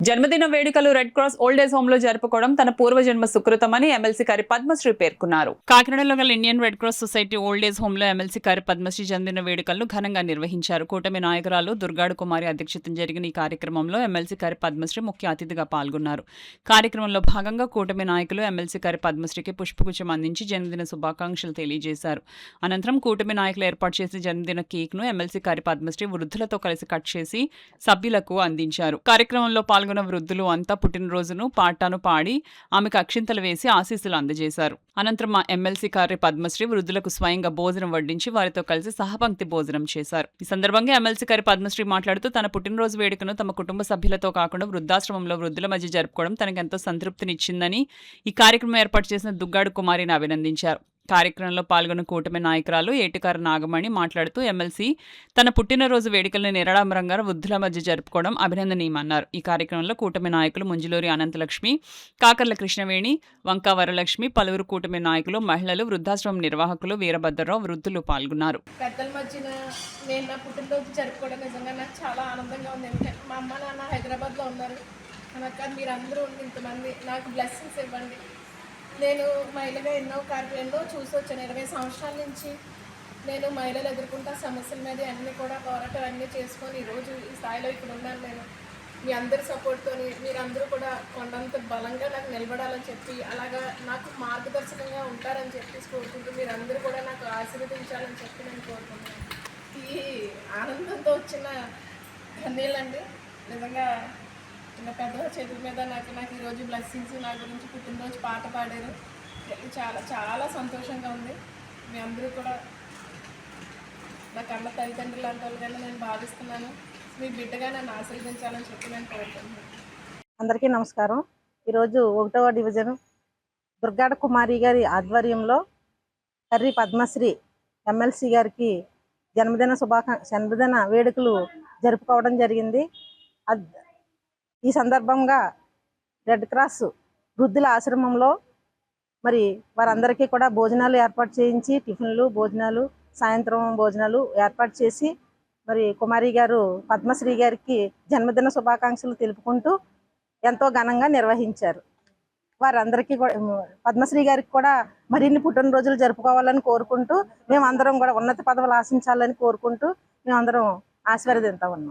జన్మదిన వేడుకలు red cross old age home లో జరుపుకోవడం తన పూర్వజన్మ సుకృతమని ఎమ్మెల్సీ కారి పద్మశ్రీ పేర్కొన్నారు. కాకినాడలో గల Indian red cross society old age home లో ఎమ్మెల్సీ కారి పద్మశ్రీ జన్మదిన వేడుకలను ఘనంగా నిర్వహించారు. కూటమి నాయకురాలు దుర్గాడు కుమారి అధ్యక్షతన జరిగిన ఈ కార్యక్రమంలో ఎమ్మెల్సీ కారి పద్మశ్రీ ముఖ్య అతిథిగా పాల్గొన్నారు. కార్యక్రమంలో భాగంగా కూటమి నాయకులు ఎమ్మెల్సీ కారి పద్మశ్రీకి పుష్పగుచ్చం అందించి జన్మదిన శుభాకాంక్షలు తెలియజేశారు. అనంతరం కూటమి నాయకులు ఏర్పాటు చేసిన జన్మదిన కేక్ ను ఎమ్మెల్సీ కారి పద్మశ్రీ వృద్ధులతో కలిసి కట్ చేసి సభ్యులకు అందించారు. కార్యక్రమంలో పాల్గొన్న వృద్ధులు అంతా పుట్టినరోజును పాటాను పాడి ఆమెకు అక్షింతలు వేసి ఆశీస్సులు అందజేశారు. అనంతరం మా ఎమ్మెల్సీ కార్య పద్మశ్రీ వృద్ధులకు స్వయంగా భోజనం వడ్డించి వారితో కలిసి సహపంక్తి భోజనం చేశారు. ఈ సందర్భంగా ఎమ్మెల్సీ కార్య పద్మశ్రీ మాట్లాడుతూ తన పుట్టినరోజు వేడుకను తమ కుటుంబ సభ్యులతో కాకుండా వృద్ధాశ్రమంలో వృద్ధుల మధ్య జరుపుకోవడం తనకెంతో సంతృప్తినిచ్చిందని ఈ కార్యక్రమం ఏర్పాటు చేసిన దుగ్గాడు కుమారిని అభినందించారు. కార్యక్రమంలో పాల్గొన్న కూటమి నాయకురాలు ఏటికారు నాగమణి మాట్లాడుతూ ఎమ్మెల్సీ తన పుట్టినరోజు వేడుకలను నిరాడంబరంగా వృద్ధుల మధ్య జరుపుకోవడం అభినందనీయమన్నారు. ఈ కార్యక్రమంలో కూటమి నాయకులు ముంజులూరి అనంతలక్ష్మి, కాకర్ల కృష్ణవేణి, వంకా వరలక్ష్మి, పలువురు కూటమి నాయకులు, మహిళలు, వృద్ధాశ్రమం నిర్వాహకులు, వీరభద్రరావు, వృద్ధులు పాల్గొన్నారు. పెద్దల మధ్యన నేను నా పుట్టినరోజు జరుపుకోవడం నిజంగా నాకు చాలా ఆనందంగా ఉంది. ఎందుకంటే మా అమ్మ నాన్న హైదరాబాద్లో ఉన్నారు. నాకు మీరు అందరూ ఇంతమంది నాకు బ్లెస్సింగ్స్ ఇవ్వండి. నేను మహిళగా ఎన్నో చూసి వచ్చాను. 20 సంవత్సరాల నుంచి నేను మహిళలు ఎదుర్కొంటున్న సమస్యల మీద అన్నీ కూడా పోరాటం అన్నీ చేసుకొని ఈరోజు ఈ స్థాయిలో ఇక్కడ ఉన్నాను. నేను మీ అందరి సపోర్ట్తో మీరందరూ కూడా కొండంత బలంగా నాకు నిలబడాలని చెప్పి అలాగా నాకు మార్గదర్శకంగా ఉంటారని చెప్పేసి కోరుకుంటూ మీరందరూ కూడా నాకు ఆశీర్వదించాలని చెప్పి నేను కోరుకుంటున్నాను. ఈ ఆనందంతో వచ్చిన కన్నీళ్ళండి నిజంగా చిన్న పెద్దల చేతుల మీద నాకు ఈరోజు బ్లెస్సింగ్స్ నా గురించి పుట్టినరోజు పాట పాడారు. చాలా చాలా సంతోషంగా ఉంది. మీ అందరూ కూడా నా కన్న తల్లిదండ్రులు లాంటి వాళ్ళుగానే నేను భావిస్తున్నాను. మీ బిడ్డగా నన్ను ఆశీర్వదించాలని చెప్పి నేను కోరుకుంటున్నాను. అందరికీ నమస్కారం. ఈరోజు 1వ డివిజన్ దుర్గాడ కుమారి గారి ఆధ్వర్యంలో కర్రి పద్మశ్రీ ఎమ్మెల్సీ గారికి జన్మదిన వేడుకలు జరుపుకోవడం జరిగింది. ఈ సందర్భంగా రెడ్ క్రాస్ వృద్ధుల ఆశ్రమంలో మరి వారందరికీ కూడా భోజనాలు ఏర్పాటు చేయించి టిఫిన్లు, భోజనాలు, సాయంత్రం భోజనాలు ఏర్పాటు చేసి మరి కుమారి గారు పద్మశ్రీ గారికి జన్మదిన శుభాకాంక్షలు తెలుపుకుంటూ ఎంతో ఘనంగా నిర్వహించారు. వారందరికీ కూడా పద్మశ్రీ గారికి కూడా మరిన్ని పుట్టినరోజులు జరుపుకోవాలని కోరుకుంటూ మేమందరం కూడా ఉన్నత పదవులు ఆశించాలని కోరుకుంటూ మేమందరం ఆశీర్వదిస్తా ఉన్నాం.